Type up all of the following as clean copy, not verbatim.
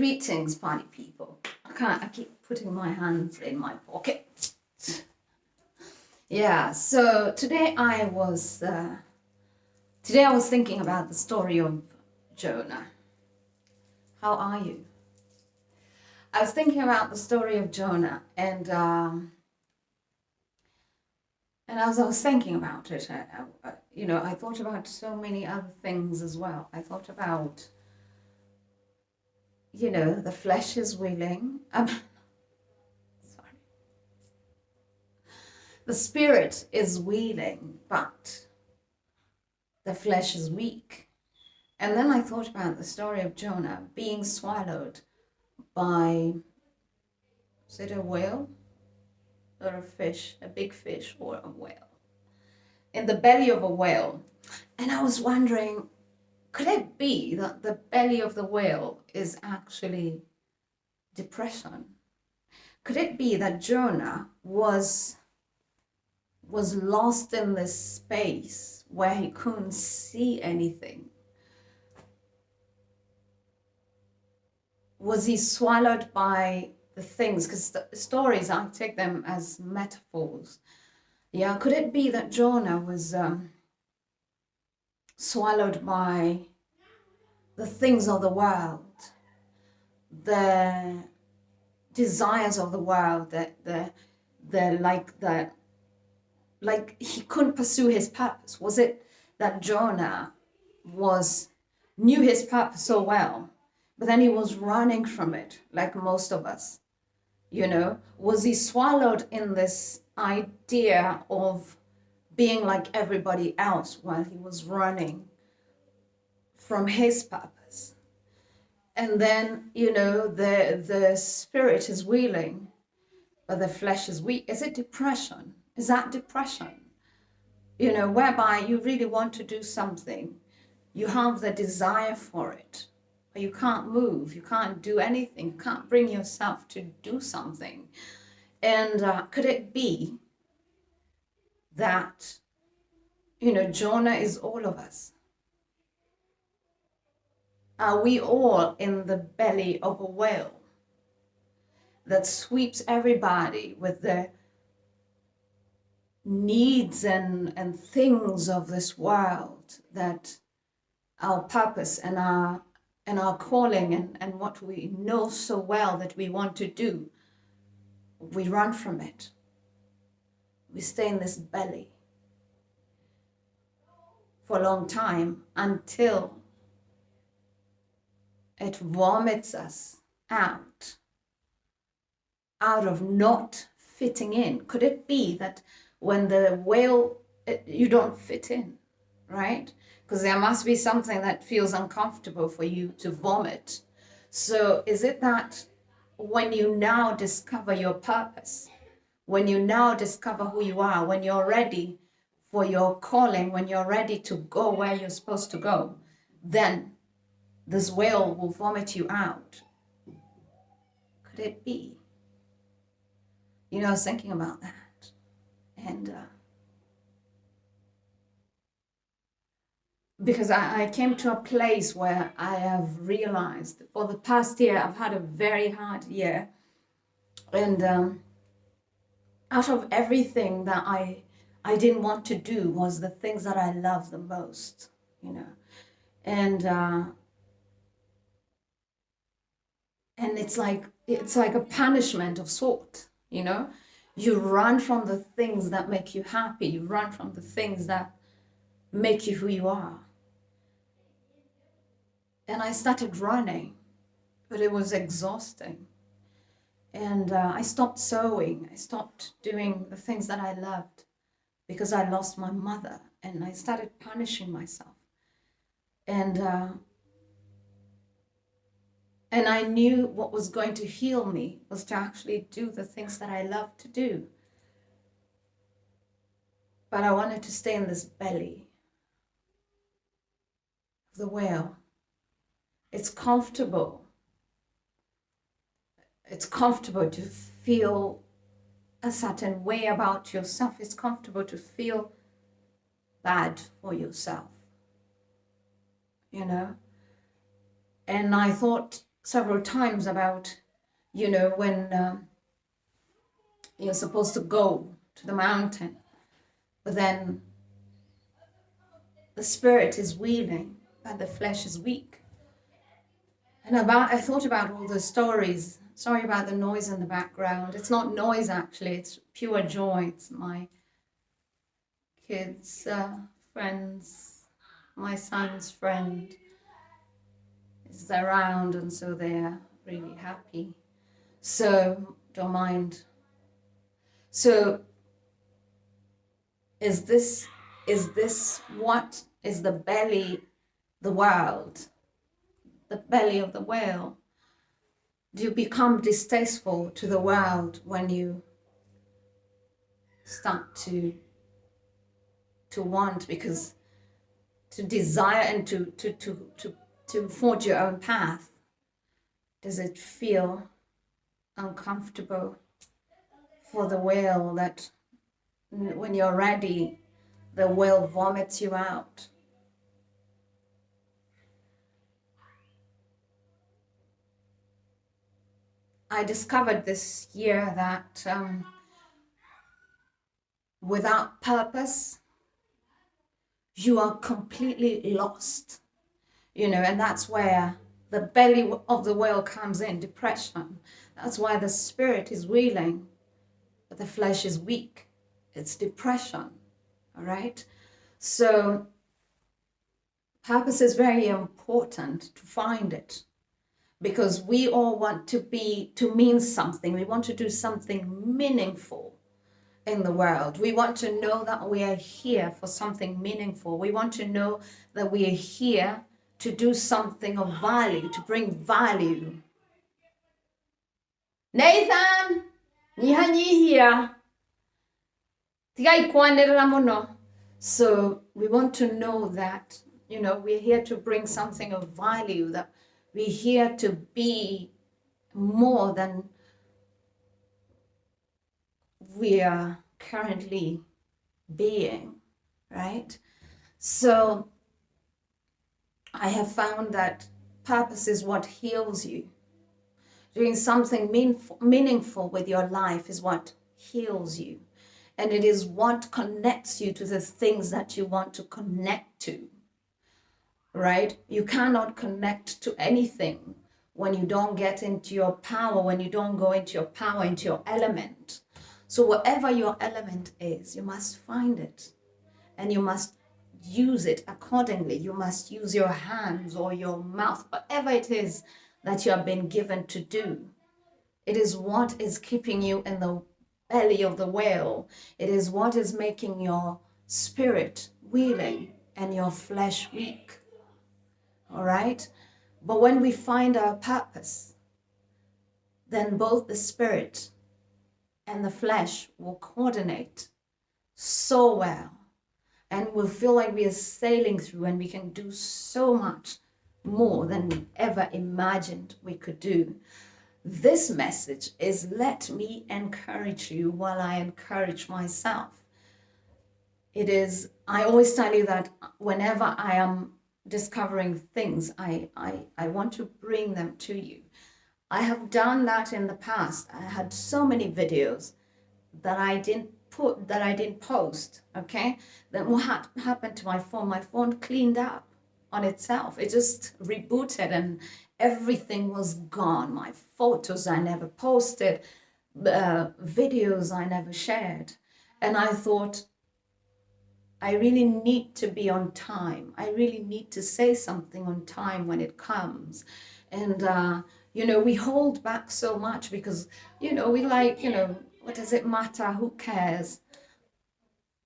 Greetings, party people. I keep putting my hands in my pocket. Yeah, so today I was thinking about the story of Jonah. How are you? I was thinking about the story of Jonah, and as I was thinking about it, I thought about so many other things as well. I thought about, the flesh is willing. Sorry. The spirit is willing, but the flesh is weak. And then I thought about the story of Jonah being swallowed by, is it a whale or a fish, a big fish or a whale? In the belly of a whale. And I was wondering, could it be that the belly of the whale is actually depression? Could it be that Jonah was lost in this space where he couldn't see anything? Was he swallowed by the things? Because the stories, I take them as metaphors. Yeah, could it be that Jonah was swallowed by the things of the world, the desires of the world, like he couldn't pursue his purpose? Was it that Jonah knew his purpose so well, but then he was running from it, like most of us? Was he swallowed in this idea of being like everybody else while he was running from his purpose? And then, the spirit is willing, but the flesh is weak. Is it depression? Is that depression? Whereby you really want to do something, you have the desire for it, but you can't move, you can't do anything, you can't bring yourself to do something. And could it be that, Jonah is all of us? Are we all in the belly of a whale that sweeps everybody with the needs and things of this world, that our purpose and our calling and what we know so well that we want to do, we run from it? We stay in this belly for a long time until it vomits us out of not fitting in. Could it be that when the whale, you don't fit in, right? Because there must be something that feels uncomfortable for you to vomit. So is it that when you now discover your purpose, when you now discover who you are, when you're ready for your calling, when you're ready to go where you're supposed to go, then this whale will vomit you out? Could it be? I was thinking about that. And because I came to a place where I have realized for the past year, I've had a very hard year. And out of everything that I didn't want to do was the things that I love the most, And it's like a punishment of sort, You run from the things that make you happy. You run from the things that make you who you are. And I started running, but it was exhausting. And I stopped sewing. I stopped doing the things that I loved because I lost my mother, and I started punishing myself. And I knew what was going to heal me was to actually do the things that I love to do. But I wanted to stay in this belly of the whale. It's comfortable. It's comfortable to feel a certain way about yourself. It's comfortable to feel bad for yourself, And I thought, several times about, when you're supposed to go to the mountain, but then the spirit is willing, but the flesh is weak. And I thought about all the stories. Sorry about the noise in the background. It's not noise, actually. It's pure joy. It's my kids, friends, my son's friend is around, and so they're really happy. So don't mind. So is this what is the belly, the world, the belly of the whale? Do you become distasteful to the world when you start to want, because to desire and to forge your own path? Does it feel uncomfortable for the whale that when you're ready, the whale vomits you out? I discovered this year that without purpose, you are completely lost, and that's where the belly of the whale comes in, depression. That's why the spirit is willing, but the flesh is weak. It's depression, all right? So purpose is very important to find it, because we all want to mean something. We want to do something meaningful in the world. We want to know that we are here for something meaningful. We want to know that we are here to do something of value, to bring value. Nathan, nyihanyihia. Tigai kwanirira muno. So we want to know that, we're here to bring something of value, that we're here to be more than we are currently being, right? So I have found that purpose is what heals you. Doing something meaningful with your life is what heals you. And it is what connects you to the things that you want to connect to, right? You cannot connect to anything when you don't get into your power, when you don't go into your power, into your element. So whatever your element is, you must find it, and you must use it accordingly. You must use your hands or your mouth, whatever it is that you have been given to do. It is what is keeping you in the belly of the whale. It is what is making your spirit willing and your flesh weak. All right? But when we find our purpose, then both the spirit and the flesh will coordinate so well, and we'll feel like we are sailing through, and we can do so much more than we ever imagined we could do. This message is, let me encourage you while I encourage myself. It is, I always tell you that whenever I am discovering things, I want to bring them to you. I have done that in the past. I had so many videos that I didn't post, okay? Then what happened to my phone? My phone cleaned up on itself. It just rebooted and everything was gone. My photos I never posted, videos I never shared. And I thought, I really need to be on time. I really need to say something on time when it comes. And, we hold back so much because, we like, what does it matter? Who cares?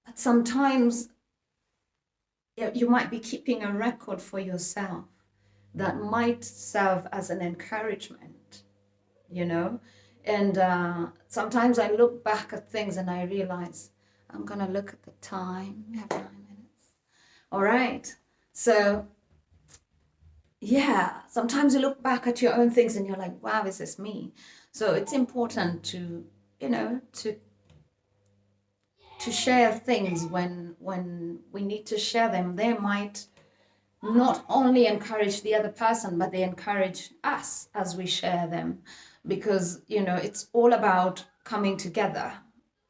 But sometimes you might be keeping a record for yourself that might serve as an encouragement, And sometimes I look back at things and I realize, I'm going to look at the time. We have 9 minutes. All right. So, yeah, sometimes you look back at your own things and you're like, wow, is this me? So it's important to, to share things when we need to share them. They might not only encourage the other person, but they encourage us as we share them. Because, it's all about coming together.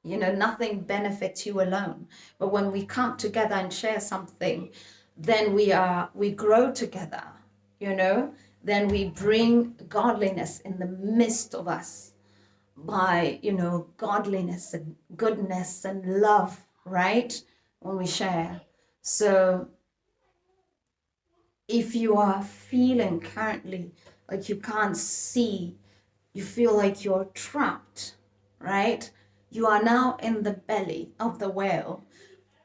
Nothing benefits you alone. But when we come together and share something, then we grow together, then we bring godliness in the midst of us by, godliness and goodness and love, right? When we share. So if you are feeling currently like you can't see, you feel like you're trapped, right? You are now in the belly of the whale,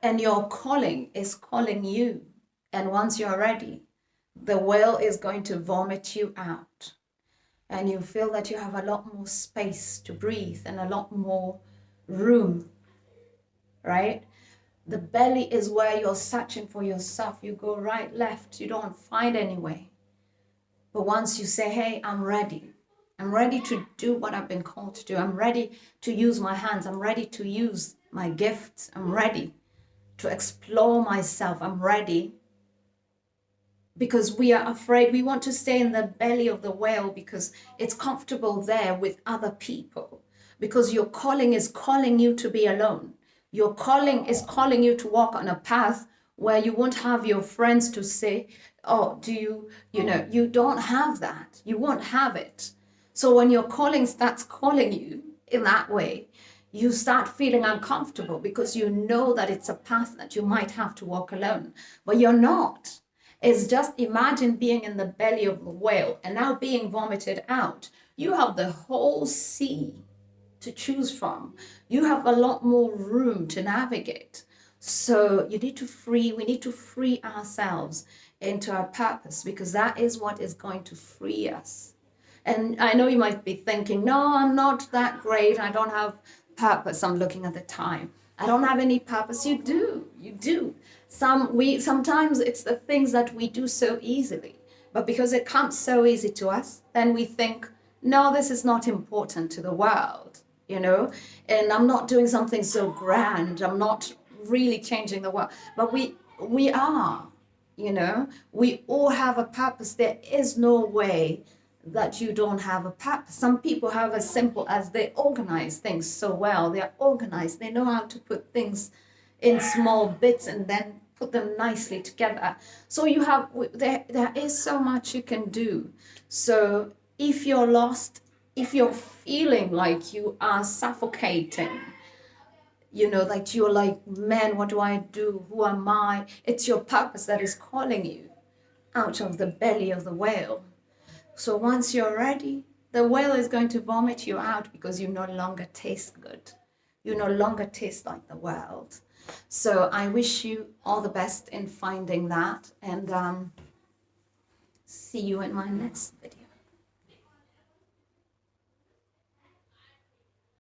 and your calling is calling you. And once you're ready, the whale is going to vomit you out. And you feel that you have a lot more space to breathe and a lot more room, right? The belly is where you're searching for yourself. You go right, left, you don't find any way. But once you say, hey, I'm ready to do what I've been called to do. I'm ready to use my hands. I'm ready to use my gifts. I'm ready to explore myself. I'm ready. Because we are afraid. We want to stay in the belly of the whale because it's comfortable there with other people. Because your calling is calling you to be alone. Your calling is calling you to walk on a path where you won't have your friends to say, oh, do you don't have that. You won't have it. So when your calling starts calling you in that way, you start feeling uncomfortable because you know that it's a path that you might have to walk alone, but you're not. It's just imagine being in the belly of the whale and now being vomited out. You have the whole sea to choose from. You have a lot more room to navigate. So we need to free ourselves into our purpose, because that is what is going to free us. And I know you might be thinking, no, I'm not that great. I don't have purpose. I'm looking at the time. I don't have any purpose. You do. Sometimes it's the things that we do so easily, but because it comes so easy to us, then we think, no, this is not important to the world, and I'm not doing something so grand. I'm not really changing the world, but we are, we all have a purpose. There is no way that you don't have a purpose. Some people have as simple as they organize things so well. They're organized. They know how to put things in small bits and then put them nicely together. So there is so much you can do. So if you're lost, if you're feeling like you are suffocating, like you're like, man, what do I do? Who am I? It's your purpose that is calling you out of the belly of the whale. So once you're ready, the whale is going to vomit you out because you no longer taste good. You no longer taste like the world. So I wish you all the best in finding that, and see you in my next video.